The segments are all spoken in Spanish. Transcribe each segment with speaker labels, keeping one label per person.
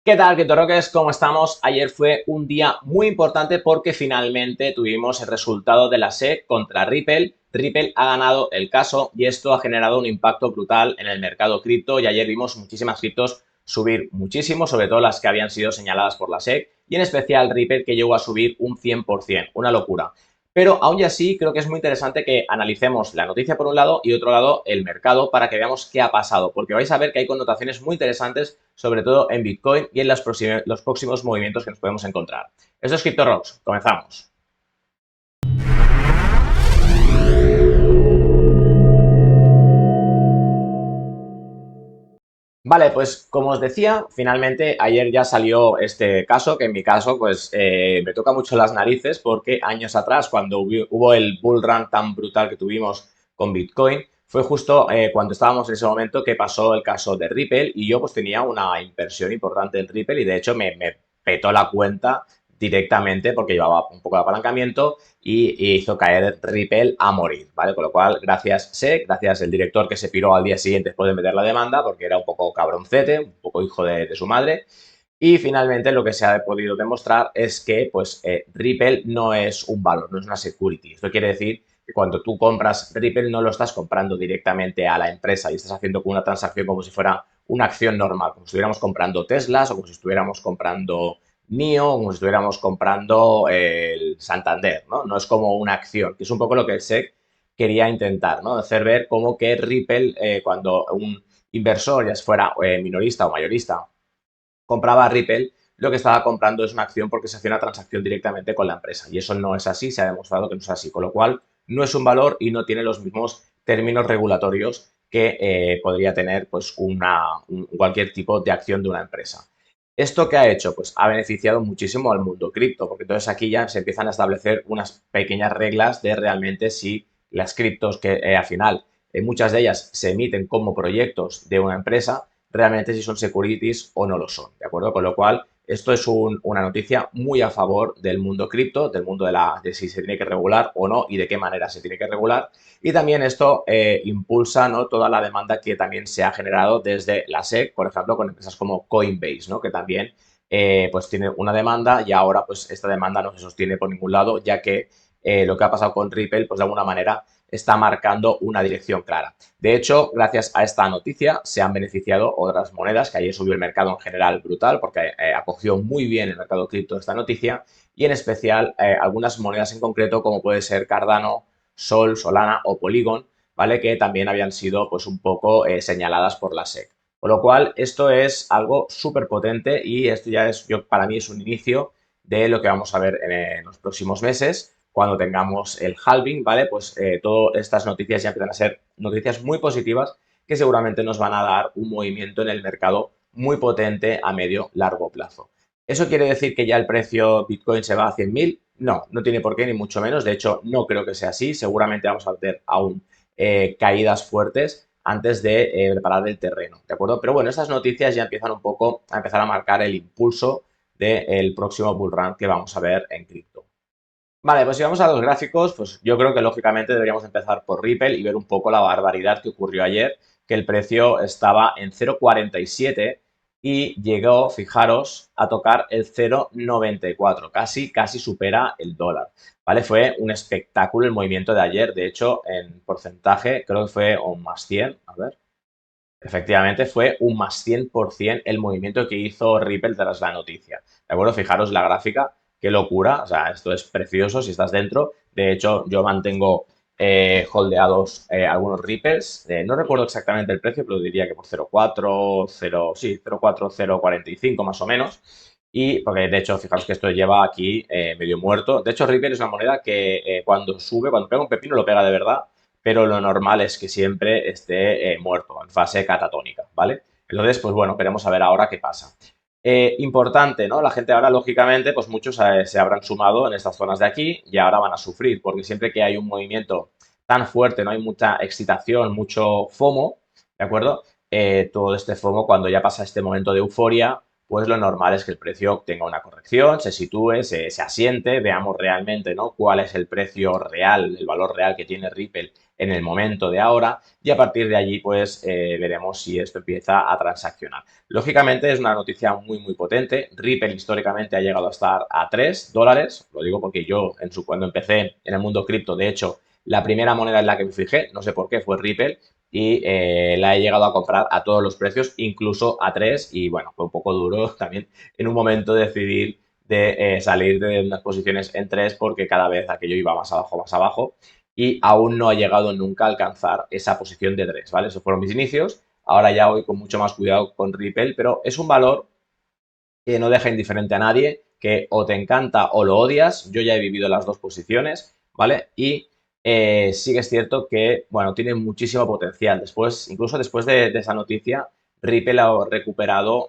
Speaker 1: ¿Qué tal, CryptoRockers? ¿Cómo estamos? Ayer fue un día muy importante porque finalmente tuvimos el resultado de la SEC contra Ripple. Ripple ha ganado el caso y esto ha generado un impacto brutal en el mercado cripto y ayer vimos muchísimas criptos subir muchísimo, sobre todo las que habían sido señaladas por la SEC y en especial Ripple que llegó a subir un 100%, una locura. Pero aún y así creo que es muy interesante que analicemos la noticia por un lado y otro lado el mercado para que veamos qué ha pasado, porque vais a ver que hay connotaciones muy interesantes, sobre todo en Bitcoin y en los próximos movimientos que nos podemos encontrar. Esto es CryptoRocks, comenzamos. Vale, pues como os decía, finalmente ayer ya salió este caso, que en mi caso pues me toca mucho las narices porque años atrás, cuando hubo el bull run tan brutal que tuvimos con Bitcoin, fue justo cuando estábamos en ese momento que pasó el caso de Ripple y yo pues tenía una inversión importante en Ripple y de hecho me petó la cuenta directamente porque llevaba un poco de apalancamiento y hizo caer Ripple a morir, ¿vale? Con lo cual, gracias SEC, gracias el director que se piró al día siguiente después de meter la demanda, porque era un poco cabroncete, un poco hijo de su madre. Y finalmente lo que se ha podido demostrar es que pues, Ripple no es un valor, no es una security. Esto quiere decir que cuando tú compras Ripple no lo estás comprando directamente a la empresa y estás haciendo una transacción como si fuera una acción normal, como si estuviéramos comprando Teslas o como si estuviéramos comprando NIO, como si estuviéramos comprando el Santander, ¿no? No es como una acción, que es un poco lo que el SEC quería intentar, ¿no? Hacer ver como que Ripple, cuando un inversor, ya fuera minorista o mayorista, compraba Ripple, lo que estaba comprando es una acción porque se hacía una transacción directamente con la empresa. Y eso no es así, se ha demostrado que no es así. Con lo cual, no es un valor y no tiene los mismos términos regulatorios que podría tener pues, cualquier tipo de acción de una empresa. ¿Esto qué ha hecho? Pues ha beneficiado muchísimo al mundo cripto, porque entonces aquí ya se empiezan a establecer unas pequeñas reglas de realmente si las criptos que al final muchas de ellas se emiten como proyectos de una empresa, realmente si son securities o no lo son, ¿de acuerdo? Con lo cual, esto es una noticia muy a favor del mundo cripto, del mundo de si se tiene que regular o no y de qué manera se tiene que regular. Y también esto impulsa, ¿no?, toda la demanda que también se ha generado desde la SEC, por ejemplo, con empresas como Coinbase, ¿no?, que también pues tiene una demanda y ahora pues esta demanda no se sostiene por ningún lado, ya que lo que ha pasado con Ripple, pues de alguna manera está marcando una dirección clara. De hecho, gracias a esta noticia se han beneficiado otras monedas, que ayer subió el mercado en general brutal, porque acogió muy bien el mercado cripto esta noticia, y en especial algunas monedas en concreto, como puede ser Cardano, Sol, Solana o Polygon, ¿vale? Que también habían sido pues un poco señaladas por la SEC. Con lo cual, esto es algo súper potente y esto ya es, para mí es un inicio de lo que vamos a ver en los próximos meses cuando tengamos el halving, ¿vale? Pues todas estas noticias ya empiezan a ser noticias muy positivas que seguramente nos van a dar un movimiento en el mercado muy potente a medio largo plazo. ¿Eso quiere decir que ya el precio Bitcoin se va a 100.000? No, no tiene por qué, ni mucho menos. De hecho, no creo que sea así. Seguramente vamos a ver aún caídas fuertes antes de preparar el terreno, ¿de acuerdo? Pero bueno, estas noticias ya empiezan un poco a empezar a marcar el impulso del próximo bull run que vamos a ver en cripto. Vale, pues si vamos a los gráficos, pues yo creo que lógicamente deberíamos empezar por Ripple y ver un poco la barbaridad que ocurrió ayer, que el precio estaba en 0,47 y llegó, fijaros, a tocar el 0,94, casi supera el dólar, ¿vale? Fue un espectáculo el movimiento de ayer, de hecho, en porcentaje creo que fue un más 100, a ver, efectivamente fue un más 100% el movimiento que hizo Ripple tras la noticia. ¿De acuerdo? Fijaros la gráfica, qué locura. O sea, esto es precioso si estás dentro. De hecho, yo mantengo holdeados algunos Ripples. No recuerdo exactamente el precio, pero diría que por 0,4, 0, sí, 0,4, 0,45 más o menos. Y porque de hecho, fijaros que esto lleva aquí medio muerto. De hecho, Ripple es una moneda que cuando sube, cuando pega un pepino, lo pega de verdad, pero lo normal es que siempre esté muerto, en fase catatónica, ¿vale? Entonces, pues bueno, veremos a ver ahora qué pasa. Importante, ¿no? La gente ahora, lógicamente, pues muchos se habrán sumado en estas zonas de aquí y ahora van a sufrir, porque siempre que hay un movimiento tan fuerte, no hay mucha excitación, mucho FOMO, ¿de acuerdo? Todo este FOMO, cuando ya pasa este momento de euforia, pues lo normal es que el precio tenga una corrección, se sitúe, se asiente, veamos realmente, ¿no?, cuál es el precio real, el valor real que tiene Ripple en el momento de ahora y a partir de allí pues veremos si esto empieza a transaccionar. Lógicamente es una noticia muy potente. Ripple históricamente ha llegado a estar a $3, lo digo porque yo cuando empecé en el mundo cripto, de hecho, la primera moneda en la que me fijé, no sé por qué, fue Ripple y la he llegado a comprar a todos los precios, incluso a 3 y bueno, fue un poco duro también en un momento decidir de salir de unas posiciones en 3 porque cada vez aquello iba más abajo y aún no ha llegado nunca a alcanzar esa posición de 3, ¿vale? Esos fueron mis inicios. Ahora ya voy con mucho más cuidado con Ripple, pero es un valor que no deja indiferente a nadie, que o te encanta o lo odias. Yo ya he vivido las dos posiciones, ¿vale? Y sí que es cierto que, bueno, tiene muchísimo potencial. Después, incluso después de esa noticia, Ripple ha recuperado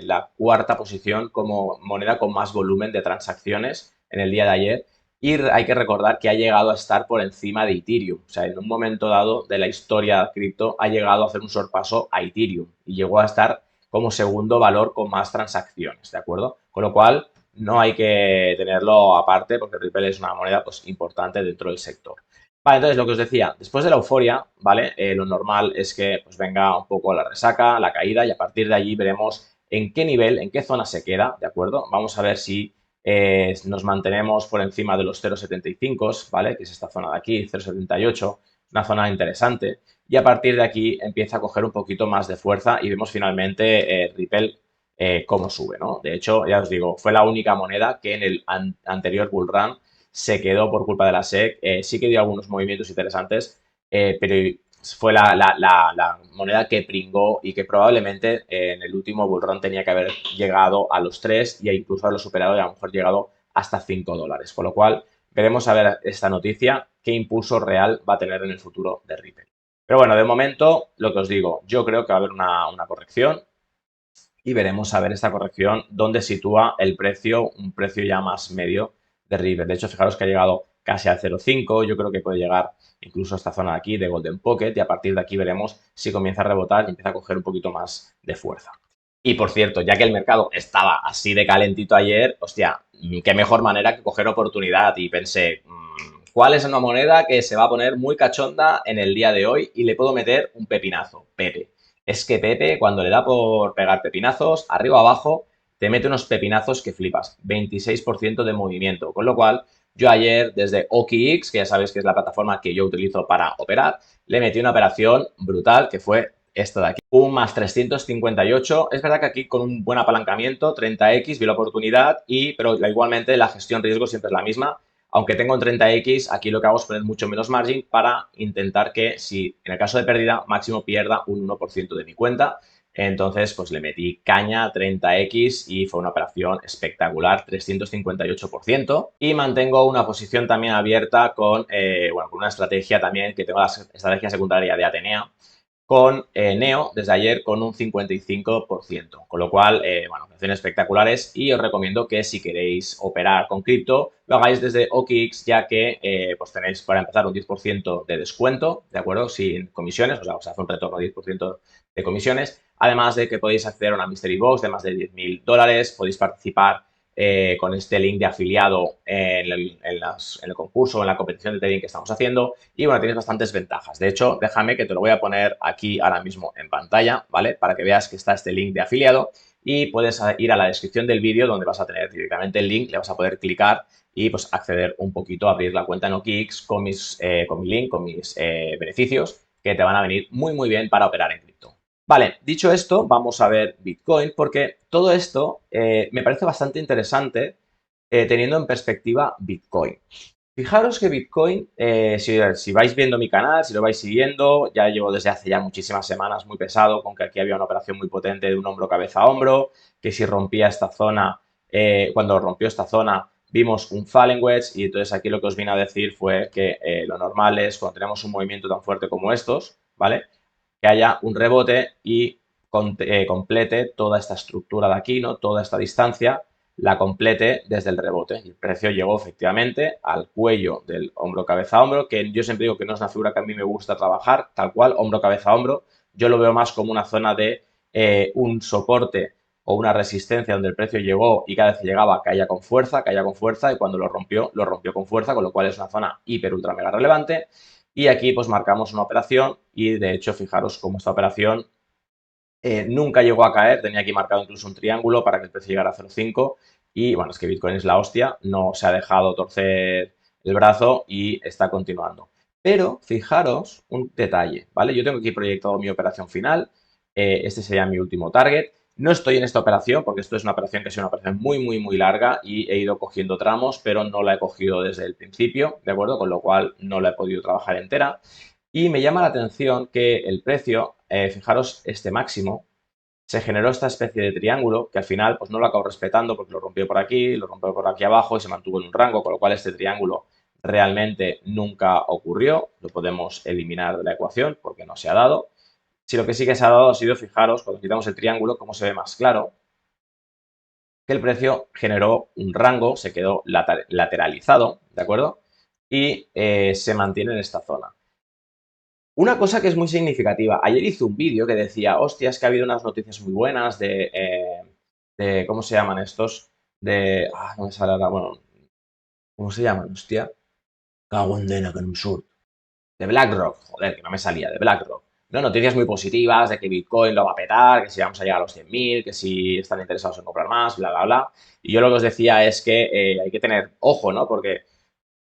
Speaker 1: la cuarta posición como moneda con más volumen de transacciones en el día de ayer. Y hay que recordar que ha llegado a estar por encima de Ethereum. O sea, en un momento dado de la historia cripto ha llegado a hacer un sorpaso a Ethereum y llegó a estar como segundo valor con más transacciones, ¿de acuerdo? Con lo cual, no hay que tenerlo aparte porque Ripple es una moneda pues, importante dentro del sector. Vale, entonces lo que os decía, después de la euforia, ¿vale? Lo normal es que pues, venga un poco la resaca, la caída y a partir de allí veremos en qué nivel, en qué zona se queda, ¿de acuerdo? Vamos a ver si nos mantenemos por encima de los 0,75, ¿vale? Que es esta zona de aquí, 0,78, una zona interesante y a partir de aquí empieza a coger un poquito más de fuerza y vemos finalmente Ripple cómo sube, ¿no? De hecho, ya os digo, fue la única moneda que en el anterior bull run se quedó por culpa de la SEC. Sí que dio algunos movimientos interesantes, pero fue la moneda que pringó y que probablemente en el último bull run tenía que haber llegado a los 3 y incluso haberlo superado y a lo mejor llegado hasta $5. Con lo cual, veremos a ver esta noticia, qué impulso real va a tener en el futuro de Ripple. Pero bueno, de momento, lo que os digo, yo creo que va a haber una corrección y veremos a ver esta corrección dónde sitúa el precio, un precio ya más medio de Ripple. De hecho, fijaros que ha llegado casi al 0,5, yo creo que puede llegar incluso a esta zona de aquí de Golden Pocket y a partir de aquí veremos si comienza a rebotar y empieza a coger un poquito más de fuerza. Y por cierto, ya que el mercado estaba así de calentito ayer, hostia, qué mejor manera que coger oportunidad y pensé, ¿cuál es una moneda que se va a poner muy cachonda en el día de hoy y le puedo meter un pepinazo? Pepe. Es que Pepe, cuando le da por pegar pepinazos, arriba o abajo, te mete unos pepinazos que flipas. 26% de movimiento. Con lo cual, yo ayer, desde OKX, que ya sabéis que es la plataforma que yo utilizo para operar, le metí una operación brutal que fue esto de aquí. Un más 358. Es verdad que aquí con un buen apalancamiento, 30x, vi la oportunidad, pero igualmente la gestión riesgo siempre es la misma. Aunque tengo un 30x, aquí lo que hago es poner mucho menos margin para intentar que si en el caso de pérdida máximo pierda un 1% de mi cuenta. Entonces, pues le metí caña 30x y fue una operación espectacular, 358%. Y mantengo una posición también abierta con una estrategia también que tengo la estrategia secundaria de Atenea con Neo desde ayer con un 55%, con lo cual, operaciones espectaculares y os recomiendo que si queréis operar con cripto, lo hagáis desde OKX, ya que pues tenéis para empezar un 10% de descuento, ¿de acuerdo? Sin comisiones, o sea, os hace un retorno de 10% de comisiones, además de que podéis acceder a una Mystery Box de más de $10.000, podéis participar con este link de afiliado en el concurso, en la competición de trading que estamos haciendo y bueno, tienes bastantes ventajas. De hecho, déjame que te lo voy a poner aquí ahora mismo en pantalla, ¿vale? Para que veas que está este link de afiliado y puedes ir a la descripción del vídeo donde vas a tener directamente el link, le vas a poder clicar y pues acceder un poquito a abrir la cuenta en OKX con mi link, con mis beneficios que te van a venir muy bien para operar en cripto. Vale, dicho esto, vamos a ver Bitcoin porque todo esto me parece bastante interesante teniendo en perspectiva Bitcoin. Fijaros que Bitcoin, si vais viendo mi canal, si lo vais siguiendo, ya llevo desde hace ya muchísimas semanas muy pesado con que aquí había una operación muy potente de un hombro cabeza a hombro, que si rompía esta zona, cuando rompió esta zona vimos un falling wedge y entonces aquí lo que os vine a decir fue que lo normal es cuando tenemos un movimiento tan fuerte como estos, ¿vale? Que haya un rebote y complete toda esta estructura de aquí, ¿no? Toda esta distancia la complete desde el rebote. Y el precio llegó efectivamente al cuello del hombro cabeza a hombro, que yo siempre digo que no es una figura que a mí me gusta trabajar, tal cual, hombro cabeza a hombro. Yo lo veo más como una zona de un soporte o una resistencia donde el precio llegó y cada vez que llegaba caía con fuerza y cuando lo rompió con fuerza, con lo cual es una zona hiper, ultra, mega relevante. Y aquí pues marcamos una operación y de hecho fijaros cómo esta operación nunca llegó a caer, tenía aquí marcado incluso un triángulo para que el precio llegara a 0,5 y bueno, es que Bitcoin es la hostia, no se ha dejado torcer el brazo y está continuando. Pero fijaros un detalle, ¿vale? Yo tengo aquí proyectado mi operación final, este sería mi último target. No estoy en esta operación porque esto es una operación que ha sido una operación muy, muy, muy larga y he ido cogiendo tramos, pero no la he cogido desde el principio, ¿de acuerdo? Con lo cual no la he podido trabajar entera. Y me llama la atención que el precio, fijaros, este máximo, se generó esta especie de triángulo que al final pues no lo acabó respetando porque lo rompió por aquí, lo rompió por aquí abajo y se mantuvo en un rango, con lo cual este triángulo realmente nunca ocurrió, lo podemos eliminar de la ecuación porque no se ha dado. Si lo que sí que se ha dado ha sido, fijaros, cuando quitamos el triángulo, cómo se ve más claro, que el precio generó un rango, se quedó lateralizado, ¿de acuerdo? Y se mantiene en esta zona. Una cosa que es muy significativa, ayer hice un vídeo que decía, hostia, es que ha habido unas noticias muy buenas de ¿cómo se llaman estos? No me sale ahora, bueno, ¿cómo se llaman? Hostia, cago en dena, que no me surt. De BlackRock, joder, que no me salía, de BlackRock. No, noticias muy positivas de que Bitcoin lo va a petar, que si vamos a llegar a los 100.000, que si están interesados en comprar más, bla, bla, bla. Y yo lo que os decía es que hay que tener ojo, ¿no? Porque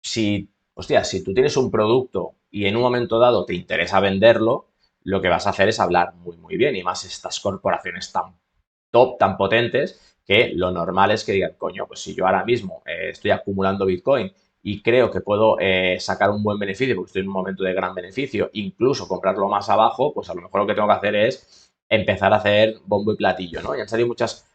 Speaker 1: si, hostia, si tú tienes un producto y en un momento dado te interesa venderlo, lo que vas a hacer es hablar muy, muy bien. Y más estas corporaciones tan top, tan potentes, que lo normal es que digan, coño, pues si yo ahora mismo estoy acumulando Bitcoin y creo que puedo sacar un buen beneficio, porque estoy en un momento de gran beneficio, incluso comprarlo más abajo, pues a lo mejor lo que tengo que hacer es empezar a hacer bombo y platillo, ¿no? Y han salido muchas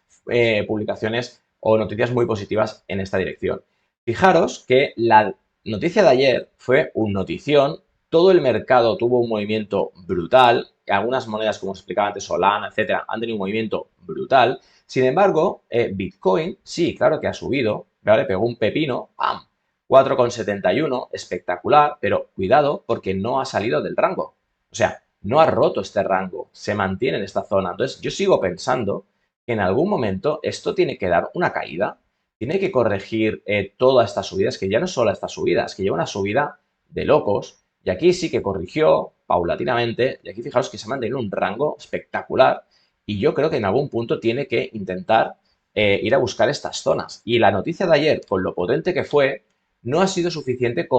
Speaker 1: publicaciones o noticias muy positivas en esta dirección. Fijaros que la noticia de ayer fue un notición, todo el mercado tuvo un movimiento brutal, algunas monedas, como os explicaba antes, Solana, etcétera, han tenido un movimiento brutal. Sin embargo, Bitcoin, sí, claro que ha subido, ¿vale? Pegó un pepino, ¡pam! 4,71, espectacular, pero cuidado porque no ha salido del rango. O sea, no ha roto este rango, se mantiene en esta zona. Entonces, yo sigo pensando que en algún momento esto tiene que dar una caída, tiene que corregir todas estas subidas, que ya no es solo esta subida, es que lleva una subida de locos. Y aquí sí que corrigió paulatinamente, y aquí fijaros que se ha mantenido un rango espectacular, y yo creo que en algún punto tiene que intentar ir a buscar estas zonas. Y la noticia de ayer, con lo potente que fue, no ha sido suficiente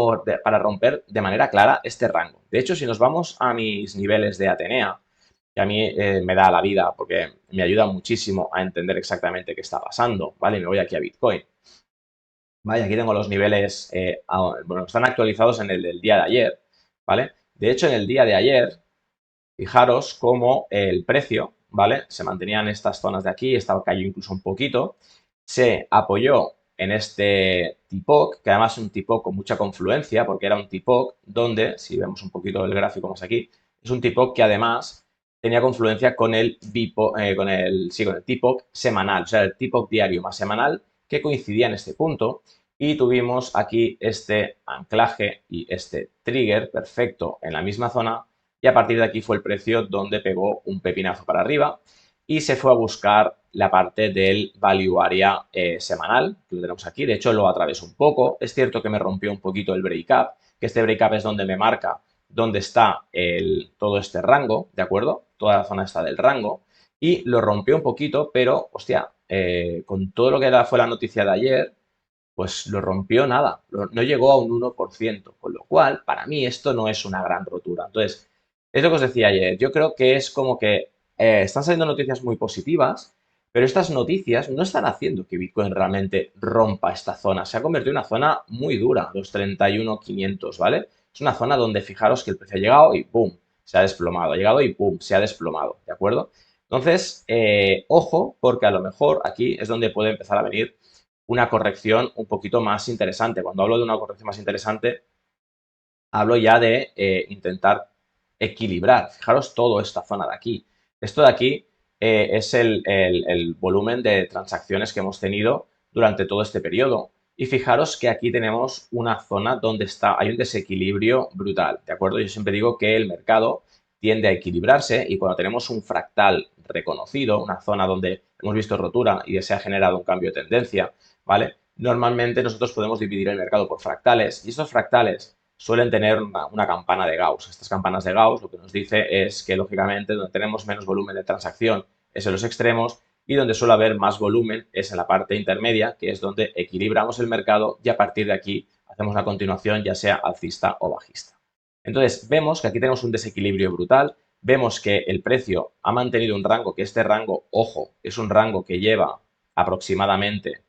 Speaker 1: para romper de manera clara este rango. De hecho, si nos vamos a mis niveles de Atenea, que a mí me da la vida porque me ayuda muchísimo a entender exactamente qué está pasando, ¿vale? Me voy aquí a Bitcoin. Vale, aquí tengo los niveles, bueno, están actualizados en el del día de ayer, ¿vale? De hecho, en el día de ayer, fijaros cómo el precio, ¿vale? Se mantenía en estas zonas de aquí, estaba cayó incluso un poquito, se apoyó en este TIPOC, que además es un TIPOC con mucha confluencia, porque era un TIPOC donde, si vemos un poquito el gráfico más aquí, es un TIPOC que además tenía confluencia con el con el TIPOC semanal, o sea, el TIPOC diario más semanal, que coincidía en este punto, y tuvimos aquí este anclaje y este trigger perfecto en la misma zona, y a partir de aquí fue el precio donde pegó un pepinazo para arriba y se fue a buscar la parte del value area semanal, que lo tenemos aquí. De hecho, lo atravesó un poco. Es cierto que me rompió un poquito el breakup, que este breakup es donde me marca dónde está todo este rango, ¿de acuerdo? Toda la zona está del rango. Y lo rompió un poquito, pero, hostia, con todo lo que fue la noticia de ayer, pues lo rompió nada, no llegó a un 1%, con lo cual, para mí, esto no es una gran rotura. Entonces, es lo que os decía ayer, yo creo que es como que están saliendo noticias muy positivas, pero estas noticias no están haciendo que Bitcoin realmente rompa esta zona. Se ha convertido en una zona muy dura, los 31.500, ¿vale? Es una zona donde fijaros que el precio ha llegado y ¡pum! Se ha desplomado, ha llegado y ¡pum! Se ha desplomado, ¿de acuerdo? Entonces, ojo, porque a lo mejor aquí es donde puede empezar a venir una corrección un poquito más interesante. Cuando hablo de una corrección más interesante, hablo ya de intentar equilibrar. Fijaros toda esta zona de aquí. Esto de aquí es el volumen de transacciones que hemos tenido durante todo este periodo. Y fijaros que aquí tenemos una zona donde hay un desequilibrio brutal, ¿de acuerdo? Yo siempre digo que el mercado tiende a equilibrarse y cuando tenemos un fractal reconocido, una zona donde hemos visto rotura y se ha generado un cambio de tendencia, ¿vale? Normalmente nosotros podemos dividir el mercado por fractales y estos fractales suelen tener una campana de Gauss. Estas campanas de Gauss lo que nos dice es que, lógicamente, donde tenemos menos volumen de transacción es en los extremos y donde suele haber más volumen es en la parte intermedia, que es donde equilibramos el mercado y a partir de aquí hacemos una continuación ya sea alcista o bajista. Entonces, vemos que aquí tenemos un desequilibrio brutal, vemos que el precio ha mantenido un rango, que este rango, ojo, es un rango que lleva aproximadamente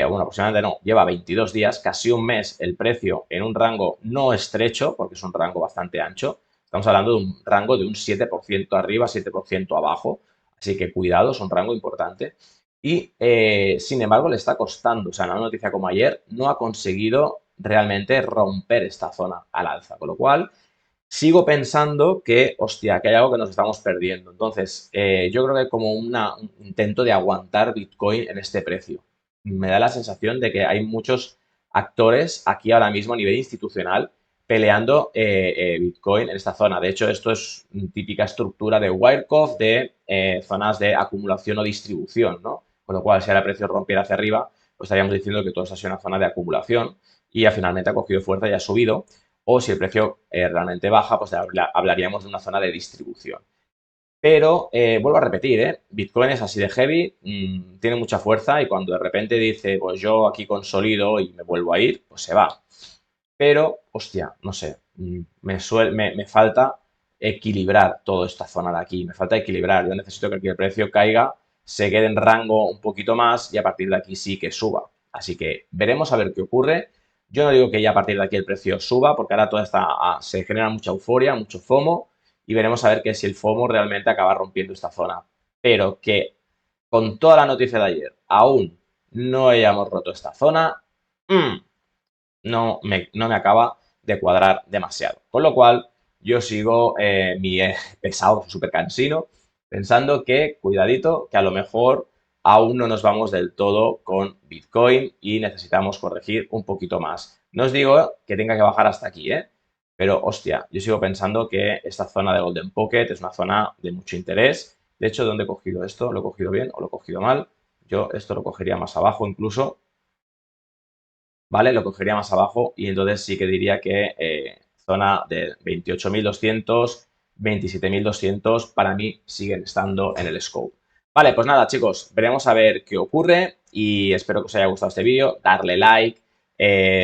Speaker 1: aproximadamente no, lleva 22 días, casi un mes el precio en un rango no estrecho, porque es un rango bastante ancho. Estamos hablando de un rango de un 7% arriba, 7% abajo. Así que cuidado, es un rango importante. Y sin embargo le está costando, o sea, en una noticia como ayer, no ha conseguido realmente romper esta zona al alza. Con lo cual, sigo pensando que, hostia, que hay algo que nos estamos perdiendo. Entonces, yo creo que hay como un intento de aguantar Bitcoin en este precio. Me da la sensación de que hay muchos actores aquí ahora mismo a nivel institucional peleando Bitcoin en esta zona. De hecho, esto es una típica estructura de Wirecuff de zonas de acumulación o distribución, ¿no? Con lo cual, si ahora el precio rompiera hacia arriba, pues estaríamos diciendo que todo esto ha sido una zona de acumulación y ya finalmente ha cogido fuerza y ha subido. O si el precio realmente baja, pues hablaríamos de una zona de distribución. Pero vuelvo a repetir, Bitcoin es así de heavy, tiene mucha fuerza y cuando de repente dice, pues yo aquí consolido y me vuelvo a ir, pues se va. Pero, hostia, no sé, me falta equilibrar toda esta zona de aquí, me falta equilibrar. Yo necesito que aquí el precio caiga, se quede en rango un poquito más y a partir de aquí sí que suba. Así que veremos a ver qué ocurre. Yo no digo que ya a partir de aquí el precio suba, porque ahora se genera mucha euforia, mucho FOMO, y veremos a ver que si el FOMO realmente acaba rompiendo esta zona. Pero que con toda la noticia de ayer aún no hayamos roto esta zona, no me acaba de cuadrar demasiado. Con lo cual, yo sigo mi pesado, súper cansino, pensando que, cuidadito, que a lo mejor aún no nos vamos del todo con Bitcoin y necesitamos corregir un poquito más. No os digo que tenga que bajar hasta aquí, pero hostia, yo sigo pensando que esta zona de Golden Pocket es una zona de mucho interés. De hecho, ¿dónde he cogido esto? ¿Lo he cogido bien o lo he cogido mal? Yo esto lo cogería más abajo incluso, ¿vale? Lo cogería más abajo y entonces sí que diría que zona de 28.200, 27.200 para mí siguen estando en el scope. Vale, pues nada, chicos, veremos a ver qué ocurre y espero que os haya gustado este vídeo. Darle like,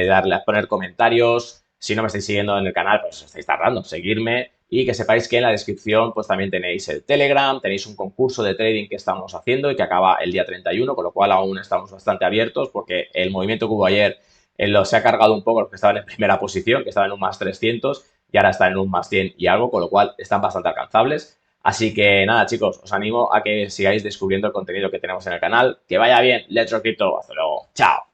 Speaker 1: darle a poner comentarios. Si no me estáis siguiendo en el canal, pues os estáis tardando, seguirme y que sepáis que en la descripción pues también tenéis el Telegram, tenéis un concurso de trading que estamos haciendo y que acaba el día 31, con lo cual aún estamos bastante abiertos porque el movimiento que hubo ayer se ha cargado un poco los que estaban en primera posición, que estaban en un más 300 y ahora están en un más 100 y algo, con lo cual están bastante alcanzables. Así que nada, chicos, os animo a que sigáis descubriendo el contenido que tenemos en el canal. Que vaya bien, Let's Rock Crypto. Hasta luego. Chao.